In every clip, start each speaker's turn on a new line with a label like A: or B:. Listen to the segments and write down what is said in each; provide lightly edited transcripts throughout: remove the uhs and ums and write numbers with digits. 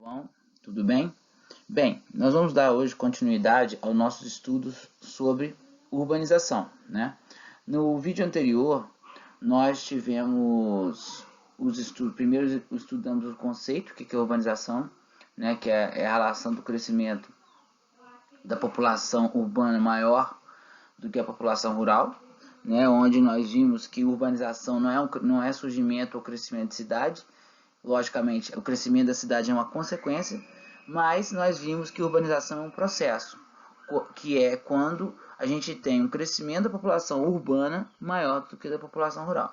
A: Bom, tudo bem? Bem, nós vamos dar hoje continuidade aos nossos estudos sobre urbanização, né? No vídeo anterior, nós tivemos os estudos, primeiro estudamos o conceito, o que é urbanização, né? Que é a relação do crescimento da população urbana maior do que a população rural, né? Onde nós vimos que urbanização não é surgimento ou crescimento de cidade. Logicamente, o crescimento da cidade é uma consequência, mas nós vimos que urbanização é um processo, que é quando a gente tem um crescimento da população urbana maior do que da população rural.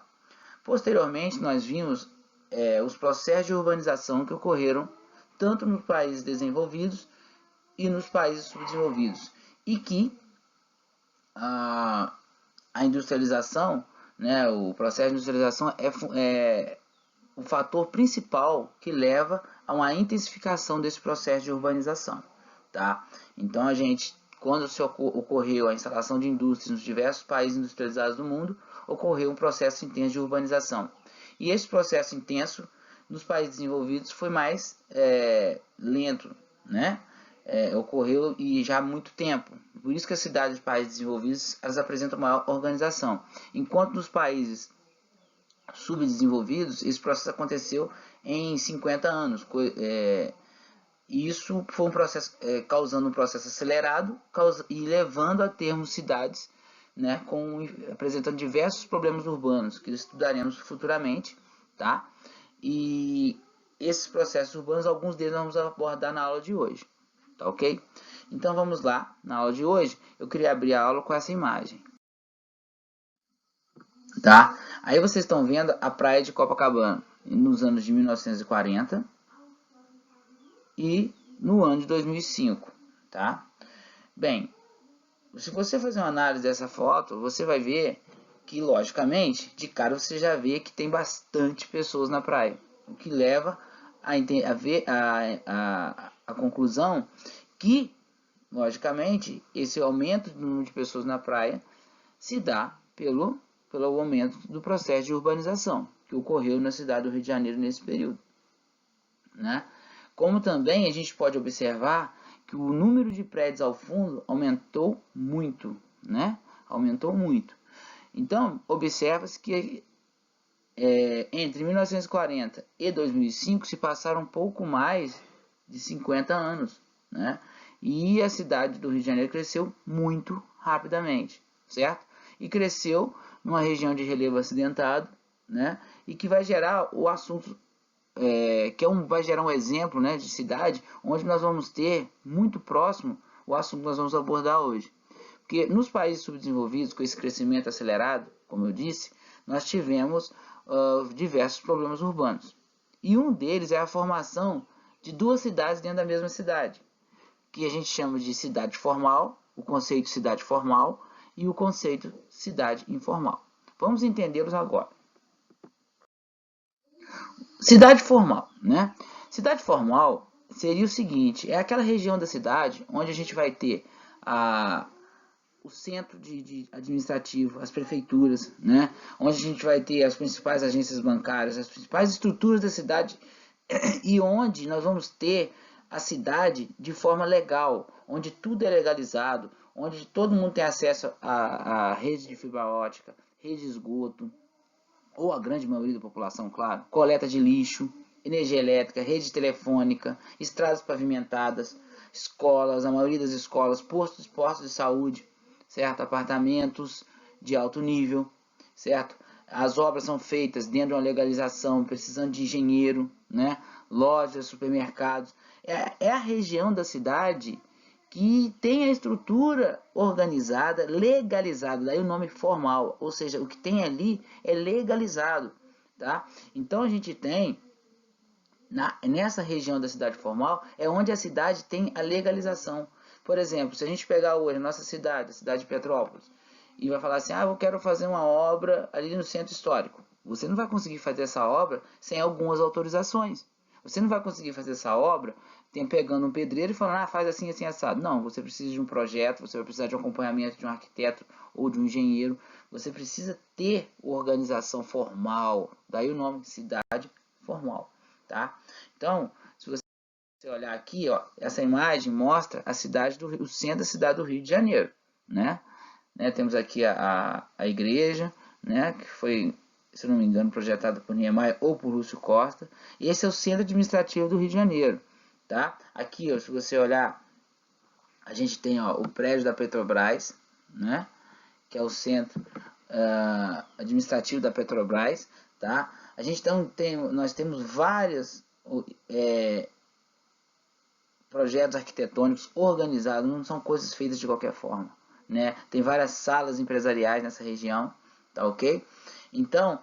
A: Posteriormente, nós vimos os processos de urbanização que ocorreram tanto nos países desenvolvidos e nos países subdesenvolvidos, e que a industrialização, né, o processo de industrialização é o fator principal que leva a uma intensificação desse processo de urbanização, tá? Então quando ocorreu a instalação de indústrias nos diversos países industrializados do mundo, ocorreu um processo intenso de urbanização. E esse processo intenso nos países desenvolvidos foi mais lento, né? Ocorreu e já há muito tempo. Por isso que as cidades de países desenvolvidos elas apresentam maior organização, enquanto nos países subdesenvolvidos, esse processo aconteceu em 50 anos. Isso foi um processo causando um processo acelerado e levando a termos cidades, né, apresentando diversos problemas urbanos que estudaremos futuramente, tá? E esses processos urbanos, alguns deles vamos abordar na aula de hoje, tá ok? Então vamos lá, na aula de hoje eu queria abrir a aula com essa imagem. Tá? Aí vocês estão vendo a praia de Copacabana nos anos de 1940 e no ano de 2005, tá? Bem, se você fazer uma análise dessa foto, você vai ver que, logicamente, de cara você já vê que tem bastante pessoas na praia, o que leva a conclusão que, logicamente, esse aumento do número de pessoas na praia se dá pelo aumento do processo de urbanização que ocorreu na cidade do Rio de Janeiro nesse período, né? Como também a gente pode observar que o número de prédios ao fundo aumentou muito, né? Aumentou muito. Então, observa-se que entre 1940 e 2005 se passaram um pouco mais de 50 anos, né? E a cidade do Rio de Janeiro cresceu muito rapidamente, certo? E cresceu numa região de relevo acidentado, né? E que vai gerar o assunto, vai gerar um exemplo, né, de cidade, onde nós vamos ter muito próximo o assunto que nós vamos abordar hoje. Porque nos países subdesenvolvidos, com esse crescimento acelerado, como eu disse, nós tivemos diversos problemas urbanos. E um deles é a formação de duas cidades dentro da mesma cidade, que a gente chama de cidade formal, o conceito de cidade formal e o conceito de cidade informal. Vamos entendê-los agora. Cidade formal, né? Cidade formal seria o seguinte, é aquela região da cidade onde a gente vai ter o centro administrativo, as prefeituras, né? Onde a gente vai ter as principais agências bancárias, as principais estruturas da cidade e onde nós vamos ter a cidade de forma legal, onde tudo é legalizado, onde todo mundo tem acesso a rede de fibra ótica, rede de esgoto, ou a grande maioria da população, claro, coleta de lixo, energia elétrica, rede telefônica, estradas pavimentadas, escolas, a maioria das escolas, postos de saúde, certo? Apartamentos de alto nível, certo? As obras são feitas dentro de uma legalização, precisando de engenheiro, né? Lojas, supermercados. É a região da cidade que tem a estrutura organizada, legalizada, daí o nome formal, ou seja, o que tem ali é legalizado, tá? Então a gente tem, nessa região da cidade formal, é onde a cidade tem a legalização. Por exemplo, se a gente pegar hoje a nossa cidade, a cidade de Petrópolis, e vai falar assim, eu quero fazer uma obra ali no centro histórico. Você não vai conseguir fazer essa obra sem algumas autorizações. Você não vai conseguir fazer essa obra pegando um pedreiro e falando, faz assim, assim, assado. Não, você precisa de um projeto, você vai precisar de um acompanhamento de um arquiteto ou de um engenheiro. Você precisa ter organização formal, daí o nome cidade formal, tá? Então, se você você olhar aqui, ó, essa imagem mostra a cidade o centro da cidade do Rio de Janeiro, né? Temos aqui a igreja, né, que foi, se não me engano, projetada por Niemeyer ou por Lúcio Costa. E esse é o centro administrativo do Rio de Janeiro, tá? Aqui, ó, se você olhar, a gente tem, ó, o prédio da Petrobras, né, que é o centro administrativo da Petrobras, tá? A gente nós temos vários projetos arquitetônicos organizados, não são coisas feitas de qualquer forma, né? Tem várias salas empresariais nessa região, tá ok? Então,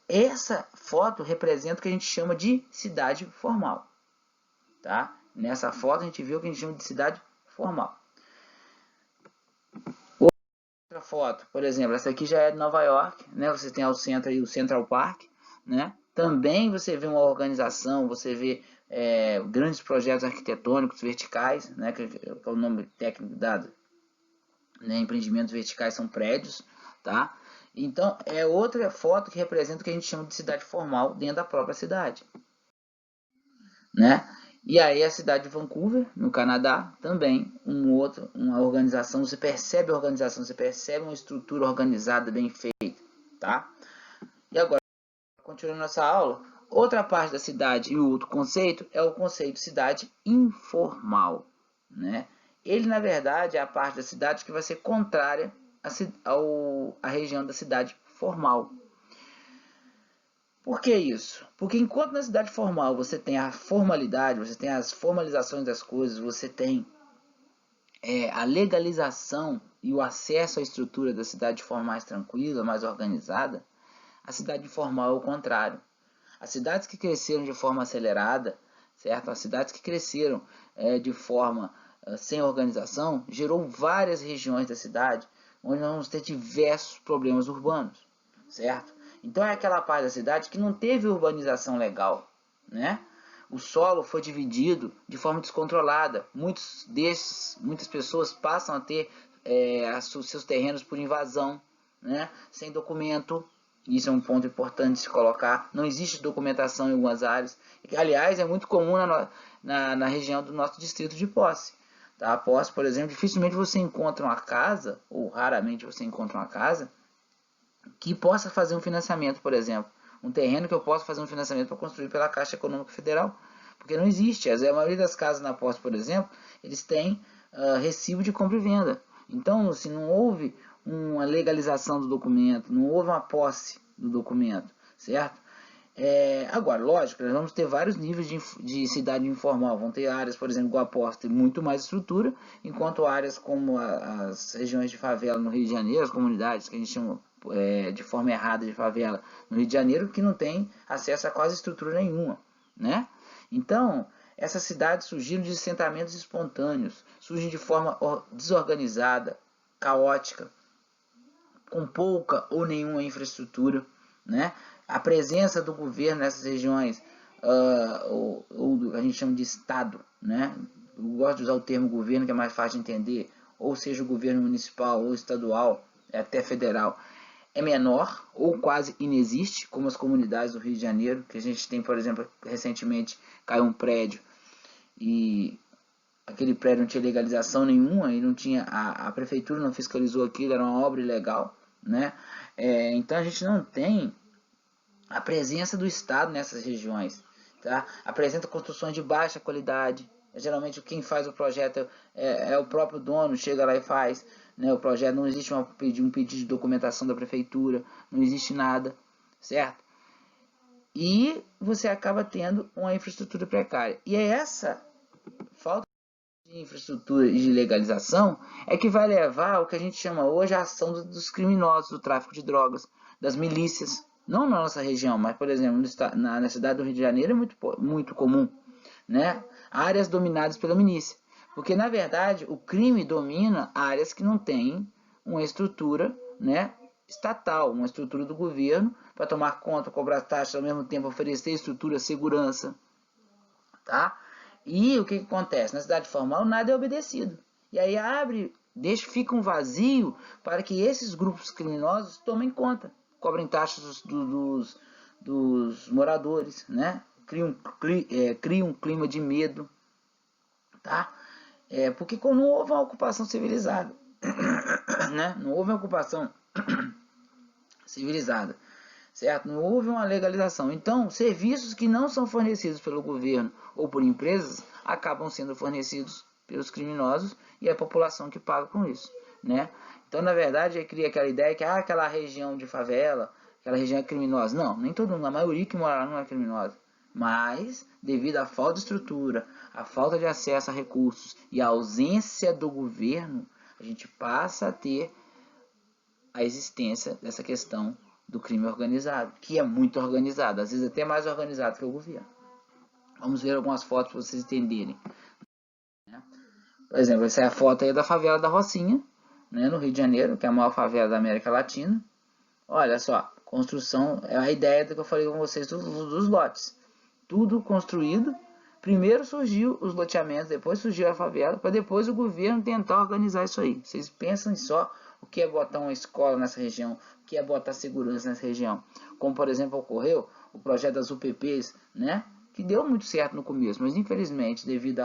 A: essa foto representa o que a gente chama de cidade formal, tá? Nessa foto a gente viu o que a gente chama de cidade formal. Outra foto, por exemplo, essa aqui já é de Nova York, né? Você tem ao centro aí o Central Park, né? Também você vê uma organização, você vê grandes projetos arquitetônicos verticais, né? Que é o nome técnico dado, né? Empreendimentos verticais são prédios, tá? Então, é outra foto que representa o que a gente chama de cidade formal dentro da própria cidade, né? E aí a cidade de Vancouver, no Canadá, também uma organização, você percebe a organização, você percebe uma estrutura organizada, bem feita, tá? E agora, continuando nossa aula, outra parte da cidade e o outro conceito é o conceito de cidade informal, né? Ele, na verdade, é a parte da cidade que vai ser contrária à região da cidade formal. Por que isso? Porque enquanto na cidade formal você tem a formalidade, você tem as formalizações das coisas, você tem a legalização e o acesso à estrutura da cidade de forma mais tranquila, mais organizada, a cidade informal é o contrário. As cidades que cresceram de forma acelerada, certo? As cidades que cresceram de forma sem organização, gerou várias regiões da cidade onde nós vamos ter diversos problemas urbanos, certo? Então é aquela parte da cidade que não teve urbanização legal, né? O solo foi dividido de forma descontrolada. Muitas pessoas passam a ter seus terrenos por invasão, né? Sem documento. Isso é um ponto importante de se colocar. Não existe documentação em algumas áreas. Que, aliás, é muito comum na região do nosso distrito de Posse. Tá? Posse, por exemplo, dificilmente você encontra uma casa, ou raramente você encontra uma casa, que possa fazer um financiamento, por exemplo. Um terreno que eu possa fazer um financiamento para construir pela Caixa Econômica Federal. Porque não existe. A maioria das casas na Posse, por exemplo, eles têm recibo de compra e venda. Então, se não houve uma legalização do documento, não houve uma posse do documento, certo? Agora, lógico, nós vamos ter vários níveis de cidade informal. Vão ter áreas, por exemplo, igual a Posse, tem muito mais estrutura, enquanto áreas como as regiões de favela no Rio de Janeiro, as comunidades que a gente chama de forma errada de favela no Rio de Janeiro, que não tem acesso a quase estrutura nenhuma, né? Então, essas cidades surgiram de assentamentos espontâneos, surgem de forma desorganizada, caótica, com pouca ou nenhuma infraestrutura, né? A presença do governo nessas regiões, ou a gente chama de Estado, né? Eu gosto de usar o termo governo, que é mais fácil de entender, ou seja o governo municipal ou estadual, até federal, é menor ou quase inexiste, como as comunidades do Rio de Janeiro, que a gente tem, por exemplo, recentemente caiu um prédio e aquele prédio não tinha legalização nenhuma e não tinha, a prefeitura não fiscalizou aquilo, era uma obra ilegal, né? Então a gente não tem a presença do Estado nessas regiões, tá? Apresenta construções de baixa qualidade. Geralmente quem faz o projeto é o próprio dono, chega lá e faz, né? O projeto, não existe um pedido de documentação da prefeitura, não existe nada, certo? E você acaba tendo uma infraestrutura precária. E é essa falta de infraestrutura e de legalização é que vai levar ao que a gente chama hoje a ação dos criminosos, do tráfico de drogas, das milícias. Não na nossa região, mas, por exemplo, na cidade do Rio de Janeiro é muito comum, né? Áreas dominadas pela milícia. Porque, na verdade, o crime domina áreas que não têm uma estrutura, né, estatal, uma estrutura do governo para tomar conta, cobrar taxas, ao mesmo tempo oferecer estrutura, segurança, tá? E o que acontece? Na cidade formal nada é obedecido. E aí fica um vazio para que esses grupos criminosos tomem conta, cobrem taxas dos moradores, né? cria um clima de medo, tá? Porque quando não houve uma ocupação civilizada, né? Não houve uma ocupação civilizada, certo? Não houve uma legalização. Então, serviços que não são fornecidos pelo governo ou por empresas acabam sendo fornecidos pelos criminosos e a população que paga com isso, né? Então, na verdade, aí cria aquela ideia que aquela região de favela, aquela região é criminosa. Não, nem todo mundo, a maioria que mora lá não é criminosa. Mas, devido à falta de estrutura, à falta de acesso a recursos e à ausência do governo, a gente passa a ter a existência dessa questão do crime organizado, que é muito organizado, às vezes até mais organizado que o governo. Vamos ver algumas fotos para vocês entenderem. Por exemplo, essa é a foto aí da favela da Rocinha, né, no Rio de Janeiro, que é a maior favela da América Latina. Olha só, construção, é a ideia que eu falei com vocês dos lotes. Tudo construído. Primeiro surgiu os loteamentos, depois surgiu a favela, para depois o governo tentar organizar isso aí. Vocês pensem só o que é botar uma escola nessa região, o que é botar segurança nessa região. Como, por exemplo, ocorreu o projeto das UPPs, né? Que deu muito certo no começo, mas infelizmente, devido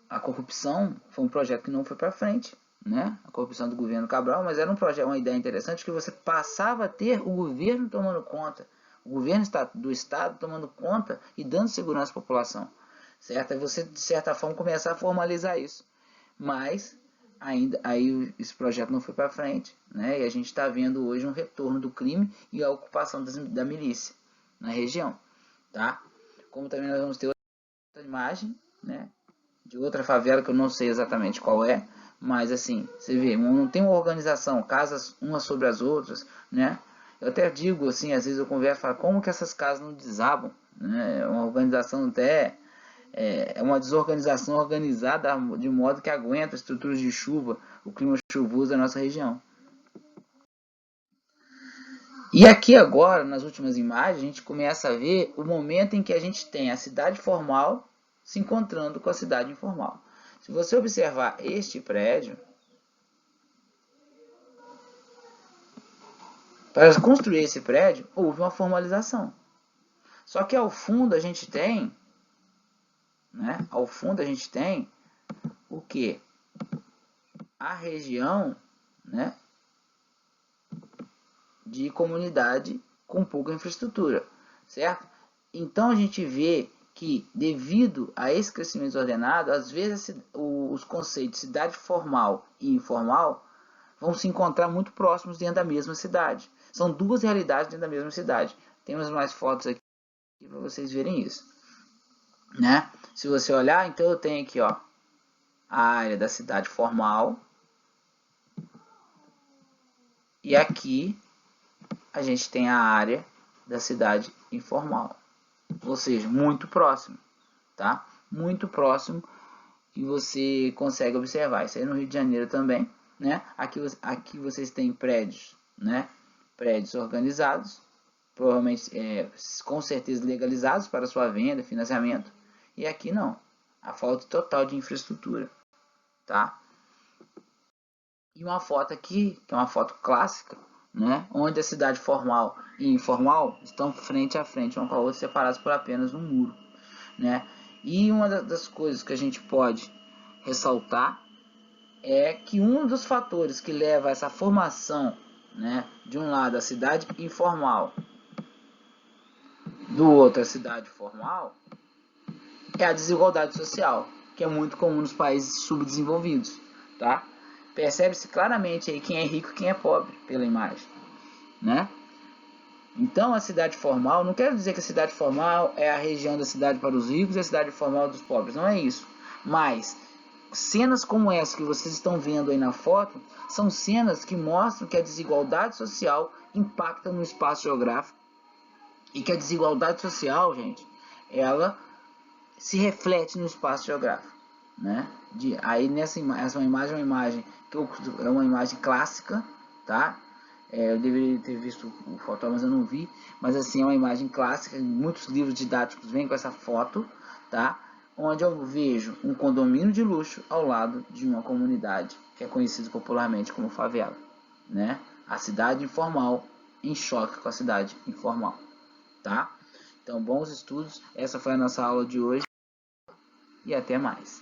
A: à corrupção, foi um projeto que não foi para frente, né? A corrupção do governo Cabral, mas era um projeto, uma ideia interessante, que você passava a ter o governo tomando conta, o governo do estado tomando conta e dando segurança à população, certo? Aí você, de certa forma, começar a formalizar isso. Mas ainda aí esse projeto não foi para frente, né? E a gente está vendo hoje um retorno do crime e a ocupação da milícia na região, tá? Como também nós vamos ter outra imagem, né? De outra favela que eu não sei exatamente qual é, mas assim, você vê, não tem uma organização, casas umas sobre as outras, né? Eu até digo assim, às vezes eu converso e falo, como que essas casas não desabam, né? Uma organização até uma desorganização organizada de modo que aguenta estruturas de chuva, o clima chuvoso da nossa região. E aqui agora, nas últimas imagens, a gente começa a ver o momento em que a gente tem a cidade formal se encontrando com a cidade informal. Se você observar este prédio, para construir esse prédio, houve uma formalização. Só que ao fundo a gente tem, né? Ao fundo a gente tem o que? A região, né? De comunidade com pouca infraestrutura, certo? Então a gente vê que devido a esse crescimento desordenado, às vezes os conceitos de cidade formal e informal vão se encontrar muito próximos dentro da mesma cidade. São duas realidades dentro da mesma cidade. Temos mais fotos aqui para vocês verem isso, né? Se você olhar, então eu tenho aqui, ó, a área da cidade formal e aqui a gente tem a área da cidade informal, ou seja, muito próximo, tá? Muito próximo que você consegue observar. Isso aí no Rio de Janeiro também, né? Aqui vocês têm prédios, né? Prédios organizados, provavelmente, com certeza legalizados para sua venda, financiamento. E aqui não, a falta total de infraestrutura, tá? E uma foto aqui, que é uma foto clássica, né? Onde a cidade formal e informal estão frente a frente, uma com a outra, separadas por apenas um muro, né? E uma das coisas que a gente pode ressaltar é que um dos fatores que leva a essa formação, né, de um lado a cidade informal, do outro a cidade formal, é a desigualdade social, que é muito comum nos países subdesenvolvidos, tá? Percebe-se claramente aí quem é rico e quem é pobre pela imagem, né? Então a cidade formal, não quero dizer que a cidade formal é a região da cidade para os ricos e a cidade formal dos pobres, não é isso. Mas cenas como essa que vocês estão vendo aí na foto, são cenas que mostram que a desigualdade social impacta no espaço geográfico e que a desigualdade social, gente, ela se reflete no espaço geográfico, né? Aí nessa imagem é uma imagem que é uma imagem clássica, tá? Eu deveria ter visto o foto, mas eu não vi. Mas assim, é uma imagem clássica. Muitos livros didáticos vêm com essa foto, tá? Onde eu vejo um condomínio de luxo ao lado de uma comunidade que é conhecido popularmente como favela, né? A cidade informal em choque com a cidade informal. tá? Então, bons estudos, essa foi a nossa aula de hoje e até mais.